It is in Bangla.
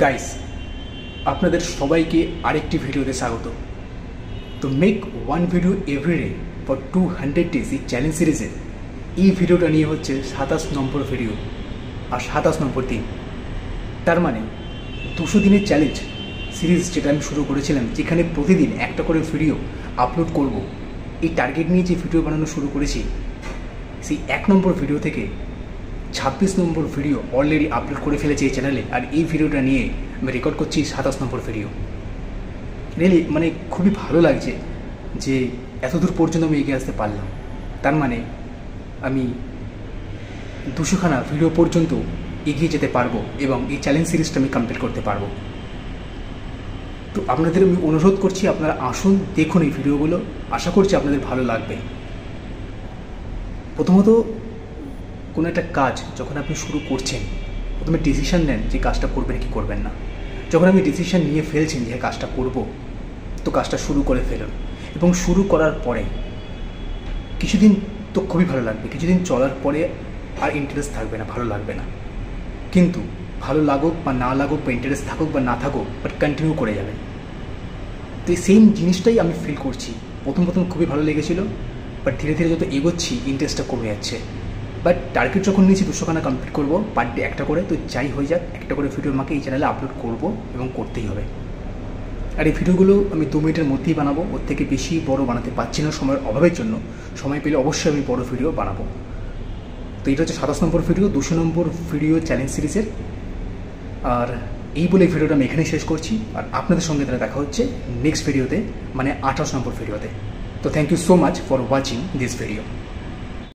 গাইস, আপনাদের সবাইকে আরেকটি ভিডিওতে স্বাগত। তো make one video everyday for 200 days এই চ্যালেঞ্জ সিরিজের এই ভিডিওটা নিয়ে হচ্ছে 27 নম্বর ভিডিও আর 27 নম্বর দিন। তার মানে 200 দিনের চ্যালেঞ্জ সিরিজ যেটা আমি শুরু করেছিলাম, যেখানে প্রতিদিন একটা করে ভিডিও আপলোড করব, এই টার্গেট নিয়ে যে ভিডিও বানানো শুরু করেছি, সেই 1 নম্বর ভিডিও থেকে 26 নম্বর ভিডিও অলরেডি আপলোড করে ফেলেছি এই চ্যানেলে। আর এই ভিডিওটা নিয়ে আমি রেকর্ড করছি 27 নম্বর ভিডিও। রিয়েলি মানে খুবই ভালো লাগছে যে এতদূর পর্যন্ত আমি এগিয়ে আসতে পারলাম। তার মানে আমি 200খানা ভিডিও পর্যন্ত এগিয়ে যেতে পারবো এবং এই চ্যালেঞ্জ সিরিজটা আমি কমপ্লিট করতে পারবো। তো আপনাদের আমি অনুরোধ করছি, আপনারা আসুন, দেখুন এই ভিডিওগুলো। আশা করছি আপনাদের ভালো লাগবে। প্রথমত, কোনো একটা কাজ যখন আপনি শুরু করছেন, প্রথমে ডিসিশন নেন যে কাজটা করবেন কি করবেন না। যখন আপনি ডিসিশন নিয়ে ফেলছেন যে কাজটা করব, তো কাজটা শুরু করে ফেলুন। এবং শুরু করার পরে কিছুদিন তো খুবই ভালো লাগবে, কিছুদিন চলার পরে আর ইন্টারেস্ট থাকবে না, ভালো লাগবে না। কিন্তু ভালো লাগুক বা না লাগুক, বা ইন্টারেস্ট থাকুক বা না থাকুক, বাট কন্টিনিউ করে যাবেন। তো এই সেম জিনিসটাই আমি ফিল করছি। প্রথম খুবই ভালো লেগেছিল, বাট ধীরে ধীরে যত এগোচ্ছি ইন্টারেস্টটা কমে যাচ্ছে। বাট টার্গেট যখন নিয়েছি 200খানা কমপ্লিট করবো পার ডে একটা করে, তো যাই হয়ে যাক, একটা করে ভিডিও আমাকে এই চ্যানেলে আপলোড করবো এবং করতেই হবে। আর এই ভিডিওগুলো আমি 2 মিনিটের মধ্যেই বানাবো, ওর থেকে বেশি বড় বানাতে পারছি না সময়ের অভাবের জন্য। সময় পেলে অবশ্যই আমি বড় ভিডিও বানাবো। তো এটা হচ্ছে 27 নম্বর ভিডিও, 200 নম্বর ভিডিও চ্যালেঞ্জ সিরিজের। আর এই বলে ভিডিওটা আমি এখানেই শেষ করছি। আর আপনাদের সঙ্গে তাহলে দেখা হচ্ছে নেক্সট ভিডিওতে, মানে 28 নম্বর ভিডিওতে। তো thank you so much for watching this video.